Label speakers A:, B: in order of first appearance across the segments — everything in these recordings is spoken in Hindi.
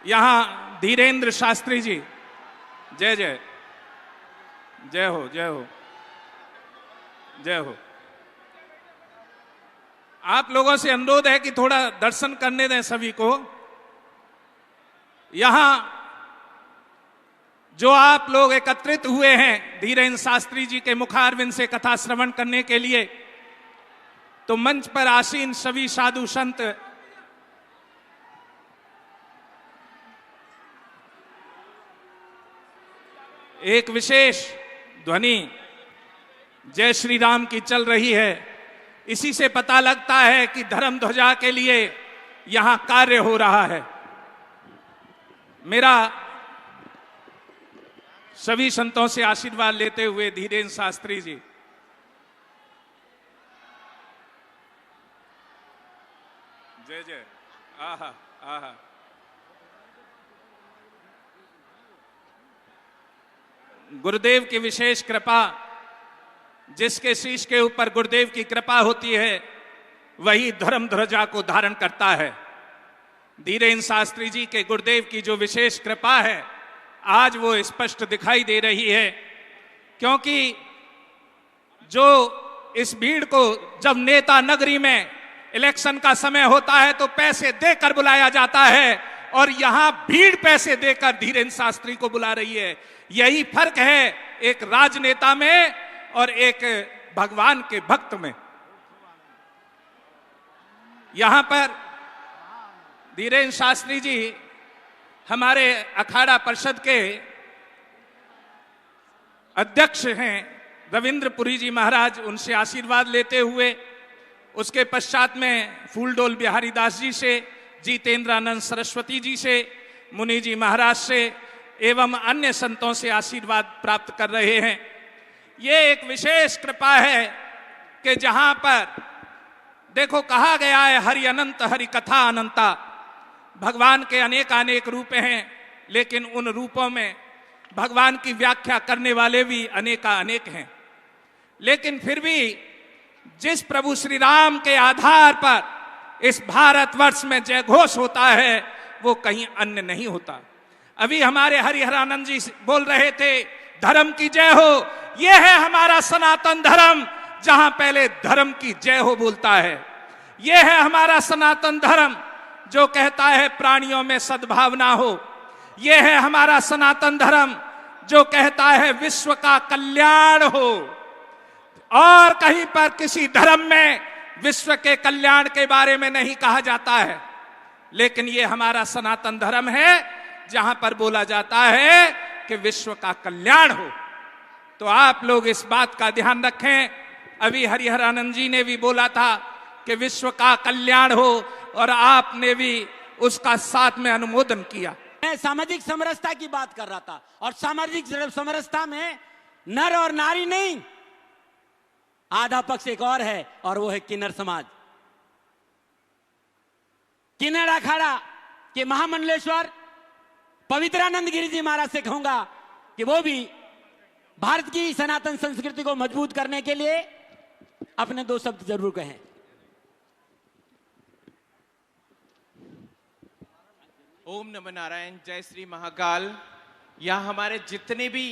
A: यहां धीरेन्द्र शास्त्री जी, जय जय, जय हो जय हो जय हो। आप लोगों से अनुरोध है कि थोड़ा दर्शन करने दें सभी को। यहां जो आप लोग एकत्रित हुए हैं धीरेन्द्र शास्त्री जी के मुखारविंद से कथा श्रवण करने के लिए, तो मंच पर आसीन सभी साधु संत, एक विशेष ध्वनि जय श्री राम की चल रही है। इसी से पता लगता है कि धर्म ध्वजा के लिए यहां कार्य हो रहा है। मेरा सभी संतों से आशीर्वाद लेते हुए धीरेन्द्र शास्त्री जी, जय जय, आहा आहा। गुरुदेव की विशेष कृपा, जिसके शीश के ऊपर गुरुदेव की कृपा होती है वही धर्म ध्वजा को धारण करता है। धीरेन्द्र शास्त्री जी के गुरुदेव की जो विशेष कृपा है आज वो स्पष्ट दिखाई दे रही है, क्योंकि जो इस भीड़ को जब नेता नगरी में इलेक्शन का समय होता है तो पैसे देकर बुलाया जाता है, और यहां भीड़ पैसे देकर धीरेन्द्र शास्त्री को बुला रही है। यही फर्क है एक राजनेता में और एक भगवान के भक्त में। यहां पर धीरेन्द्र शास्त्री जी हमारे अखाड़ा परिषद के अध्यक्ष हैं रविंद्रपुरी जी महाराज, उनसे आशीर्वाद लेते हुए, उसके पश्चात में फूलडोल बिहारी दास जी से, जितेंद्रानंद सरस्वती जी से, मुनि जी महाराज से एवं अन्य संतों से आशीर्वाद प्राप्त कर रहे हैं। ये एक विशेष कृपा है कि जहां पर देखो कहा गया है हरि अनंत हरि कथा अनंता, भगवान के अनेक रूप हैं, लेकिन उन रूपों में भगवान की व्याख्या करने वाले भी अनेक हैं। लेकिन फिर भी जिस प्रभु श्री राम के आधार पर इस भारतवर्ष में जय घोष होता है वो कहीं अन्य नहीं होता। अभी हमारे हरिहरानंद जी बोल रहे थे धर्म की जय हो, ये है हमारा सनातन धर्म, जहां पहले धर्म की जय हो बोलता है। ये है हमारा सनातन धर्म जो कहता है प्राणियों में सद्भावना हो। ये है हमारा सनातन धर्म जो कहता है विश्व का कल्याण हो। और कहीं पर किसी धर्म में विश्व के कल्याण के बारे में नहीं कहा जाता है, लेकिन ये हमारा सनातन धर्म है जहां पर बोला जाता है कि विश्व का कल्याण हो। तो आप लोग इस बात का ध्यान रखें। अभी हरिहरानंद जी ने भी बोला था कि विश्व का कल्याण हो, और आपने भी उसका साथ में अनुमोदन किया।
B: मैं सामाजिक समरसता की बात कर रहा था, और सामाजिक समरसता में नर और नारी नहीं, आधा पक्ष एक और है, और वो है किन्नर समाज। किन्नर अखाड़ा के महामंडलेश्वर पवित्रानंद गिरी जी महाराज से कहूंगा कि वो भी भारत की सनातन संस्कृति को मजबूत करने के लिए अपने दो शब्द जरूर कहें।
C: ओम नमः नारायण, जय श्री महाकाल। यहाँ हमारे जितने भी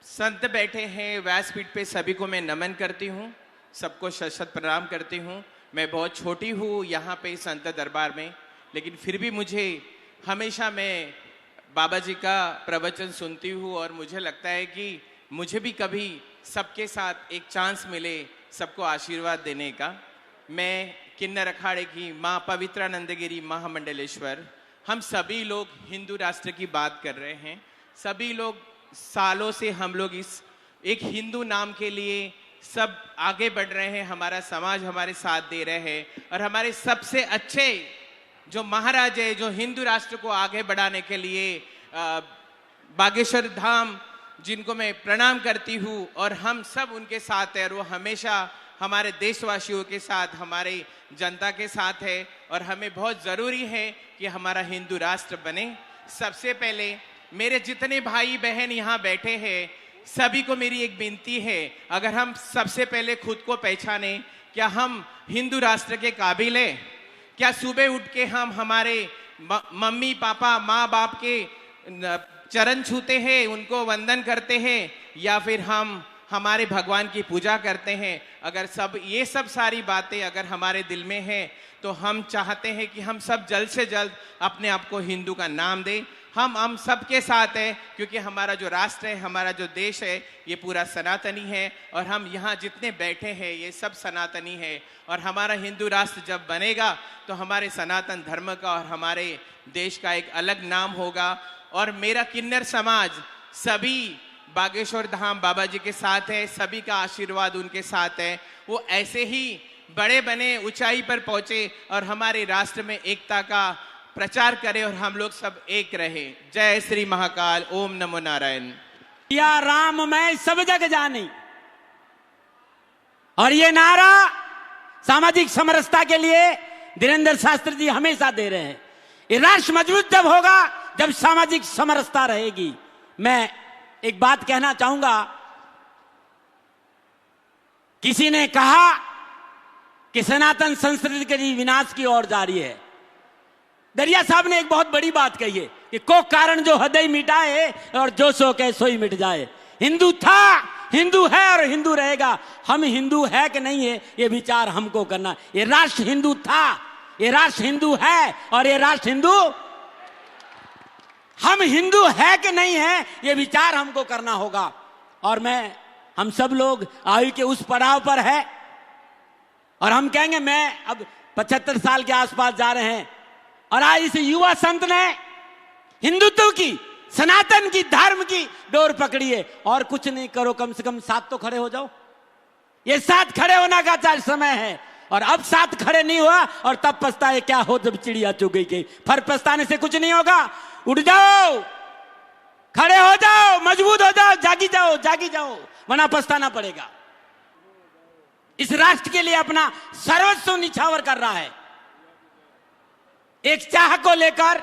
C: संत बैठे हैं व्यासपीठ पे, सभी को मैं नमन करती हूँ, सबको शत शत प्रणाम करती हूँ। मैं बहुत छोटी हूँ यहाँ पे संत दरबार में, लेकिन फिर भी मुझे हमेशा मैं बाबा जी का प्रवचन सुनती हूँ, और मुझे लगता है कि मुझे भी कभी सबके साथ एक चांस मिले सबको आशीर्वाद देने का। मैं किन्नर अखाड़े की माँ पवित्रानंदगिरी महामंडलेश्वर, हम सभी लोग हिंदू राष्ट्र की बात कर रहे हैं। सभी लोग सालों से हम लोग इस एक हिंदू नाम के लिए सब आगे बढ़ रहे हैं। हमारा समाज हमारे साथ दे रहे हैं, और हमारे सबसे अच्छे जो महाराज है जो हिंदू राष्ट्र को आगे बढ़ाने के लिए बागेश्वर धाम, जिनको मैं प्रणाम करती हूँ, और हम सब उनके साथ है, और वो हमेशा हमारे देशवासियों के साथ, हमारे जनता के साथ है, और हमें बहुत ज़रूरी है कि हमारा हिंदू राष्ट्र बने। सबसे पहले मेरे जितने भाई बहन यहाँ बैठे हैं सभी को मेरी एक विनती है, अगर हम सबसे पहले खुद को पहचाने, क्या हम हिंदू राष्ट्र के काबिल हैं? क्या सुबह उठ के हम हमारे मम्मी पापा माँ बाप के चरण छूते हैं, उनको वंदन करते हैं, या फिर हम हमारे भगवान की पूजा करते हैं? अगर ये सब सारी बातें अगर हमारे दिल में हैं, तो हम चाहते हैं कि हम सब जल्द से जल्द अपने आप को हिंदू का नाम दें। हम सबके साथ हैं, क्योंकि हमारा जो राष्ट्र है, हमारा जो देश है, ये पूरा सनातनी है, और हम यहाँ जितने बैठे हैं ये सब सनातनी है। और हमारा हिंदू राष्ट्र जब बनेगा तो हमारे सनातन धर्म का और हमारे देश का एक अलग नाम होगा। और मेरा किन्नर समाज सभी बागेश्वर धाम बाबा जी के साथ है, सभी का आशीर्वाद उनके साथ है। वो ऐसे ही बड़े बने, ऊंचाई पर पहुंचे और हमारे राष्ट्र में एकता का प्रचार करें और हम लोग सब एक रहे। जय श्री महाकाल। ओम नमो नारायण।
B: या राम मैं सब जग जानी, और ये नारा सामाजिक समरसता के लिए धीरेन्द्र शास्त्री जी हमेशा दे रहे हैं। ये राष्ट्र मजबूत जब होगा जब सामाजिक समरसता रहेगी। मैं एक बात कहना चाहूंगा, किसी ने कहा कि सनातन संस्कृति के विनाश की ओर जा रही है। दरिया साहब ने एक बहुत बड़ी बात कही है कि को कारण जो हृदय मिटाए और जो सो के सोई मिट जाए। हिंदू था, हिंदू है और हिंदू रहेगा। हम हिंदू है कि नहीं है ये विचार हमको करना। ये राष्ट्र हिंदू था, ये राष्ट्र हिंदू है और ये राष्ट्र हिंदू, हम हिंदू है कि नहीं है ये विचार हमको करना होगा। और हम सब लोग आयु के उस पड़ाव पर है और हम कहेंगे, मैं अब 75 साल के आसपास जा रहे हैं और आज इस युवा संत ने हिंदुत्व की, सनातन की, धर्म की डोर पकड़ी है। और कुछ नहीं करो, कम से कम साथ तो खड़े हो जाओ। ये साथ खड़े होना का चार समय है, और अब साथ खड़े नहीं हुआ और तब पछताए क्या हो जब चिड़िया चुग गई। फिर पछताने से कुछ नहीं होगा। उठ जाओ, खड़े हो जाओ, मजबूत हो जाओ, जागी जाओ, जागी जाओ, वरना पछताना पड़ेगा। इस राष्ट्र के लिए अपना सर्वस्व निछावर कर रहा है, एक चाह को लेकर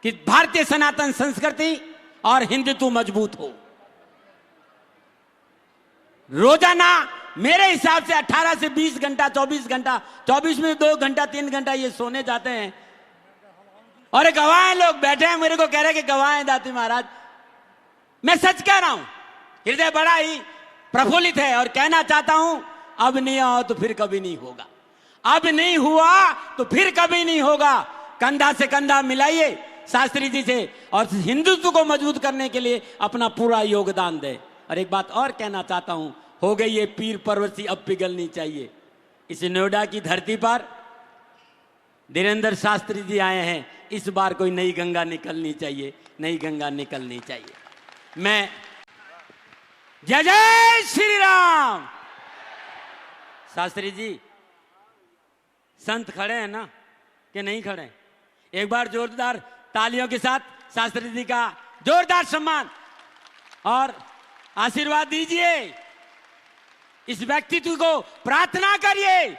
B: कि भारतीय सनातन संस्कृति और हिंदुत्व मजबूत हो। रोजाना मेरे हिसाब से 18 से 20 घंटा, 24 घंटा, 24 में 2 घंटा 3 घंटा ये सोने जाते हैं। और गवाह लोग बैठे हैं, मेरे को कह रहे हैं कि गवाह हैं दाती महाराज। मैं सच कह रहा हूं, हृदय बड़ा ही प्रफुल्लित है और कहना चाहता हूं, अब नहीं आओ तो फिर कभी नहीं होगा। अब नहीं हुआ तो फिर कभी नहीं होगा। कंधा से कंधा मिलाइए शास्त्री जी से और हिंदुत्व को मजबूत करने के लिए अपना पूरा योगदान दे। और एक बात और कहना चाहता हूं, हो गई ये पीर पर्वती अब पिघलनी चाहिए। इस नोएडा की धरती पर धीरेन्द्र शास्त्री जी आए हैं, इस बार कोई नई गंगा निकलनी चाहिए, नई गंगा निकलनी चाहिए। मैं जय जय श्री राम। शास्त्री जी संत खड़े हैं ना कि नहीं खड़े? एक बार जोरदार तालियों के साथ शास्त्री जी का जोरदार सम्मान और आशीर्वाद दीजिए। इस व्यक्तित्व को प्रार्थना करिए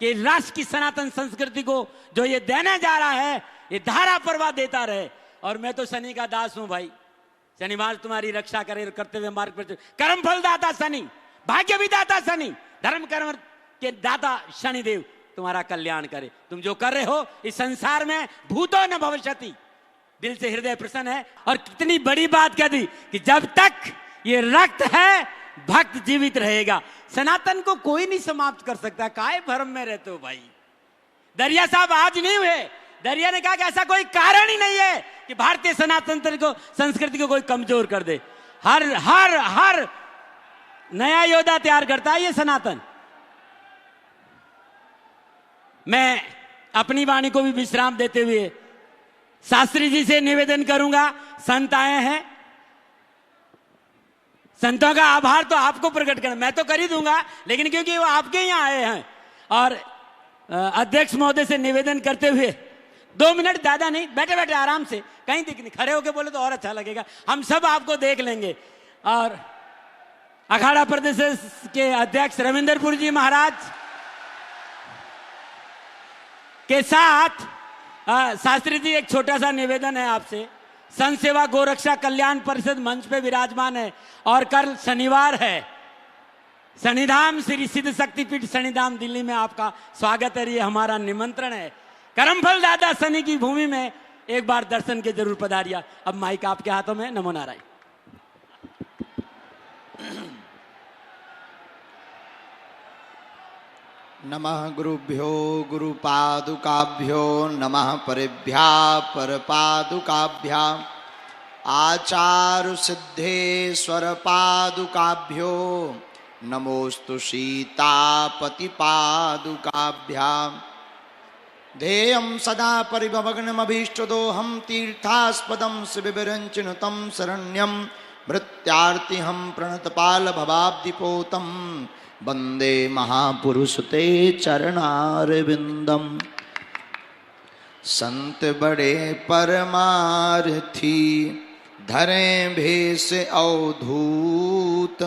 B: कि राष्ट्र की सनातन संस्कृति को जो ये देने जा रहा है, ये धारा प्रवाह देता रहे। और मैं तो शनि का दास हूं भाई, शनिवार तुम्हारी रक्षा करे, करते हुए मार्ग पर कर्म फल दाता शनि, भाग्य विदाता शनि, धर्म कर्म के दाता शनिदेव तुम्हारा कल्याण करे। तुम जो कर रहे हो इस संसार में भूतो न भविष्यति, दिल से हृदय प्रसन्न है। और कितनी बड़ी बात कह दी कि जब तक ये रक्त है भक्त जीवित रहेगा। सनातन को कोई नहीं समाप्त कर सकता। काहे भ्रम में रहते हो भाई? दरिया साहब आज नहीं हुए, दरिया ने कहा कि ऐसा कोई कारण ही नहीं है कि भारतीय सनातन को, संस्कृति को कोई कमजोर कर दे। हर हर हर नया योद्धा तैयार करता है ये सनातन। मैं अपनी वाणी को भी विश्राम देते हुए शास्त्री जी से निवेदन करूंगा, संत आए हैं, संतों का आभार तो आपको प्रकट करना, मैं तो कर ही दूंगा, लेकिन क्योंकि वो आपके यहाँ आए हैं। और अध्यक्ष महोदय से निवेदन करते हुए 2 मिनट, ज्यादा नहीं, बैठे बैठे आराम से, कहीं दिख नहीं, खड़े होके बोले तो और अच्छा लगेगा, हम सब आपको देख लेंगे। और अखाड़ा प्रदेश के अध्यक्ष रविंद्रपुर जी महाराज के साथ शास्त्री जी एक छोटा सा निवेदन है आपसे। संत सेवा गोरक्षा कल्याण परिषद मंच पे विराजमान है और कल शनिवार है, शनिधाम श्री सिद्ध शक्तिपीठ शनिधाम दिल्ली में आपका स्वागत है, ये हमारा निमंत्रण है। करमफल दादा सनी की भूमि में एक बार दर्शन के जरूर पधारिया। अब माइक आपके हाथों में। नमो नारायण।
D: नमः गुरुभ्यो गुरुपादुकाभ्यो नमः परेभ्या परपादुकाभ्या आचारु सिद्धेश्वर पादुकाभ्यो नमोस्तु सीतापति पादुकाभ्या ध्येयं सदा परिभवग्नमभीष्टदोहं तीर्थास्पदं शिवविरञ्चिनुतं शरण्यं मृत्यार्तिहं प्रणतपालभवाब्धिपोतं वंदे महापुरुष ते चरणारविंदम। संत बड़े परमार्थी धरें भेष अवधूत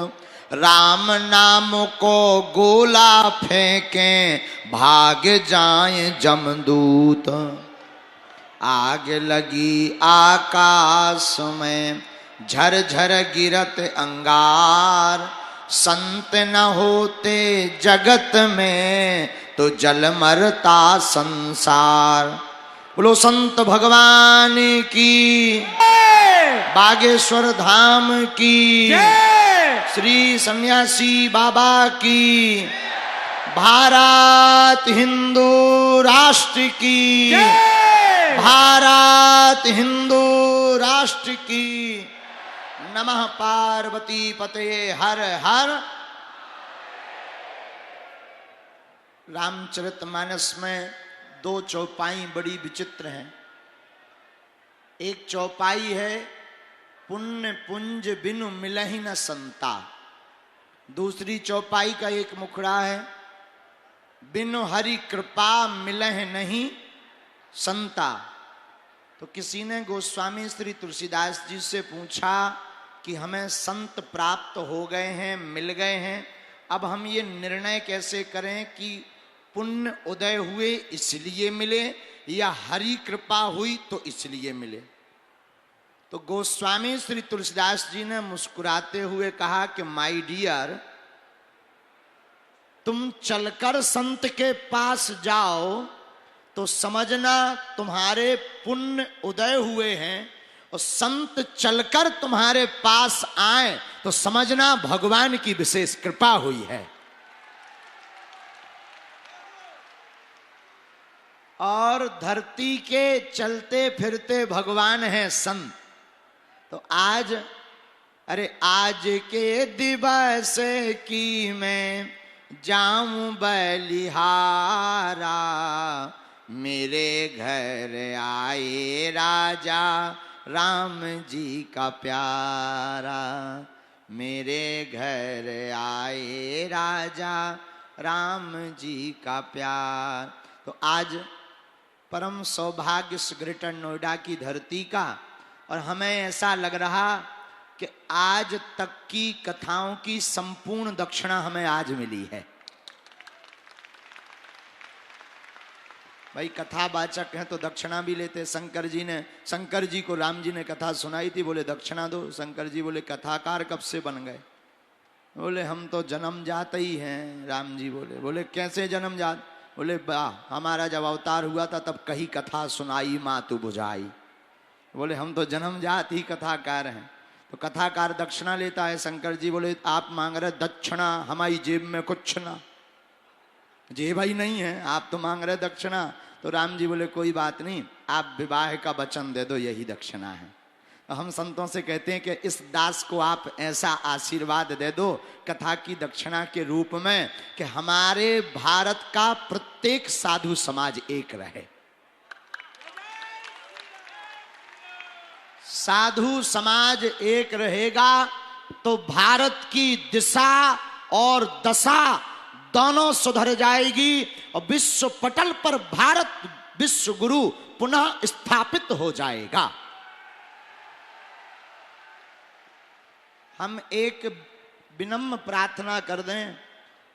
D: राम नाम को गोला फेंकें भाग जाएं जमदूत। आग लगी आकाश में झरझर गिरत अंगार संत न होते जगत में तो जल मरता संसार। बोलो संत भगवान की बागेश्वर धाम की श्री सन्यासी बाबा की भारत हिंदू राष्ट्र की भारत हिंदू राष्ट्र की। नमः पार्वती पते हर हर। रामचरितमानस में दो चौपाई बड़ी विचित्र हैं। एक चौपाई है पुण्य पुंज बिनु मिलहि न संता। दूसरी चौपाई का एक मुखड़ा है बिनु हरि कृपा मिलह नहीं संता। तो किसी ने गोस्वामी श्री तुलसीदास जी से पूछा कि हमें संत प्राप्त हो गए हैं, मिल गए हैं, अब हम ये निर्णय कैसे करें कि पुण्य उदय हुए इसलिए मिले या हरि कृपा हुई तो इसलिए मिले। तो गोस्वामी श्री तुलसीदास जी ने मुस्कुराते हुए कहा कि माय डियर, तुम चलकर संत के पास जाओ तो समझना तुम्हारे पुण्य उदय हुए हैं, और संत चलकर तुम्हारे पास आए तो समझना भगवान की विशेष कृपा हुई है। और धरती के चलते फिरते भगवान हैं संत। तो आज आज के दिवस की मैं जाऊं बलिहारा, मेरे घर आए राजा राम जी का प्यारा, मेरे घर आए राजा राम जी का प्यार। तो आज परम सौभाग्य ग्रेटर नोएडा की धरती का, और हमें ऐसा लग रहा कि आज तक की कथाओं की संपूर्ण दक्षिणा हमें आज मिली है। भाई कथावाचक हैं तो दक्षिणा भी लेते। शंकर जी को राम जी ने कथा सुनाई थी, बोले दक्षिणा दो। शंकर जी बोले कथाकार कब से बन गए? बोले हम तो जन्म जाते ही हैं। राम जी बोले कैसे जन्म जात? बोले हमारा जब अवतार हुआ था तब कही कथा सुनाई मातु बुझाई। बोले हम तो जन्म जात ही कथाकार हैं। तो कथाकार दक्षिणा लेता है। शंकर जी बोले आप मांग रहे दक्षिणा, हमारी जेब में कुछ ना, जेब ही नहीं है, आप तो मांग रहे दक्षिणा। तो राम जी बोले कोई बात नहीं, आप विवाह का वचन दे दो, यही दक्षिणा है। तो हम संतों से कहते हैं कि इस दास को आप ऐसा आशीर्वाद दे दो कथा की दक्षिणा के रूप में कि हमारे भारत का प्रत्येक साधु समाज एक रहे। साधु समाज एक रहेगा तो भारत की दिशा और दशा दोनों सुधर जाएगी, और विश्व पटल पर भारत विश्व गुरु पुनः स्थापित हो जाएगा। हम एक विनम्र प्रार्थना कर दें,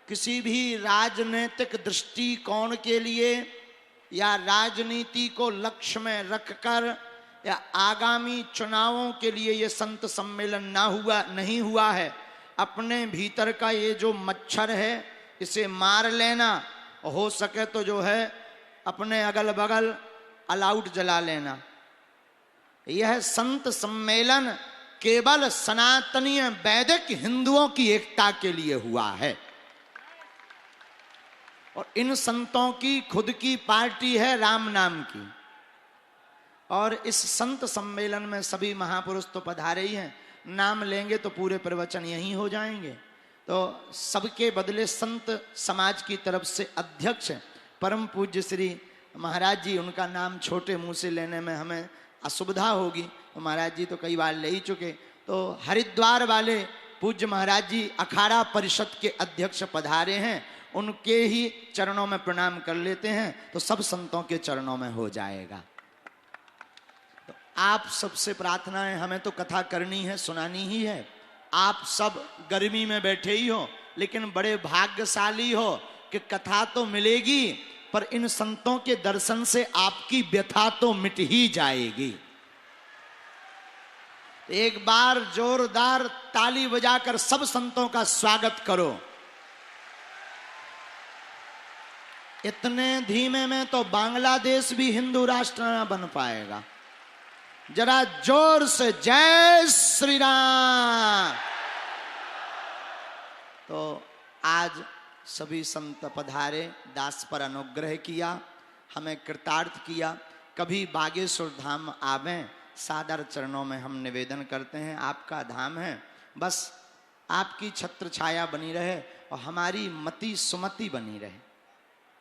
D: किसी भी राजनीतिक दृष्टिकोण के लिए या राजनीति को लक्ष्य में रखकर या आगामी चुनावों के लिए ये संत सम्मेलन नहीं हुआ है। अपने भीतर का ये जो मच्छर है इसे मार लेना, हो सके तो जो है अपने अगल बगल अलाउट जला लेना। यह संत सम्मेलन केवल सनातनीय वैदिक हिंदुओं की एकता के लिए हुआ है और इन संतों की खुद की पार्टी है राम नाम की। और इस संत सम्मेलन में सभी महापुरुष तो पधारे ही हैं, नाम लेंगे तो पूरे प्रवचन यहीं हो जाएंगे। तो सबके बदले संत समाज की तरफ से अध्यक्ष परम पूज्य श्री महाराज जी, उनका नाम छोटे मुंह से लेने में हमें असुविधा होगी, तो महाराज जी तो कई बार ले ही चुके। तो हरिद्वार वाले पूज्य महाराज जी अखाड़ा परिषद के अध्यक्ष पधारे हैं, उनके ही चरणों में प्रणाम कर लेते हैं तो सब संतों के चरणों में हो जाएगा। तो आप सबसे प्रार्थना है, हमें तो कथा करनी है, सुनानी ही है। आप सब गर्मी में बैठे ही हो, लेकिन बड़े भाग्यशाली हो कि कथा तो मिलेगी, पर इन संतों के दर्शन से आपकी व्यथा तो मिट ही जाएगी। एक बार जोरदार ताली बजाकर सब संतों का स्वागत करो। इतने धीमे में तो बांग्लादेश भी हिंदू राष्ट्र न बन पाएगा। जरा जोर से जय श्री राम। तो आज सभी संत पधारे, दास पर अनुग्रह किया, हमें कृतार्थ किया। कभी बागेश्वर धाम आवें, सादर चरणों में हम निवेदन करते हैं, आपका धाम है, बस आपकी छत्र छाया बनी रहे और हमारी मति सुमति बनी रहे,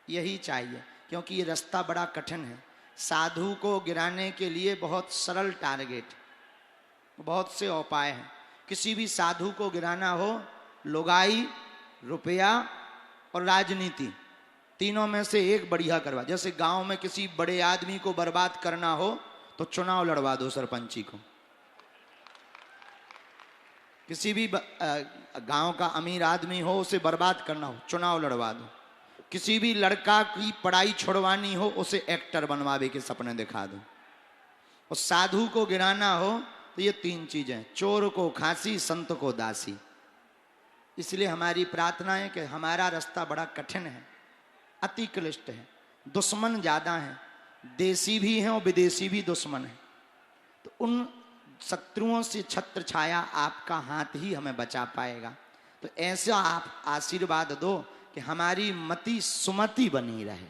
D: यही चाहिए। क्योंकि ये रास्ता बड़ा कठिन है। साधु को गिराने के लिए बहुत सरल टारगेट, बहुत से उपाय हैं। किसी भी साधु को गिराना हो, लुगाई, रुपया और राजनीति, तीनों में से एक बढ़िया करवा। जैसे गांव में किसी बड़े आदमी को बर्बाद करना हो तो चुनाव लड़वा दो सरपंची को। किसी भी गांव का अमीर आदमी हो, उसे बर्बाद करना हो, चुनाव लड़वा दो। किसी भी लड़का की पढ़ाई छुड़वानी हो, उसे एक्टर बनवावे के सपने दिखा दो। और साधु को गिराना हो तो ये तीन चीजें, चोर को खांसी, संत को दासी। इसलिए हमारी प्रार्थना है कि हमारा रास्ता बड़ा कठिन है, अति क्लिष्ट है, दुश्मन ज्यादा हैं, देसी भी हैं और विदेशी भी दुश्मन हैं। तो उन शत्रुओं से छत्र छाया आपका हाथ ही हमें बचा पाएगा। तो ऐसा आप आशीर्वाद दो कि हमारी मति सुमति बनी रहे।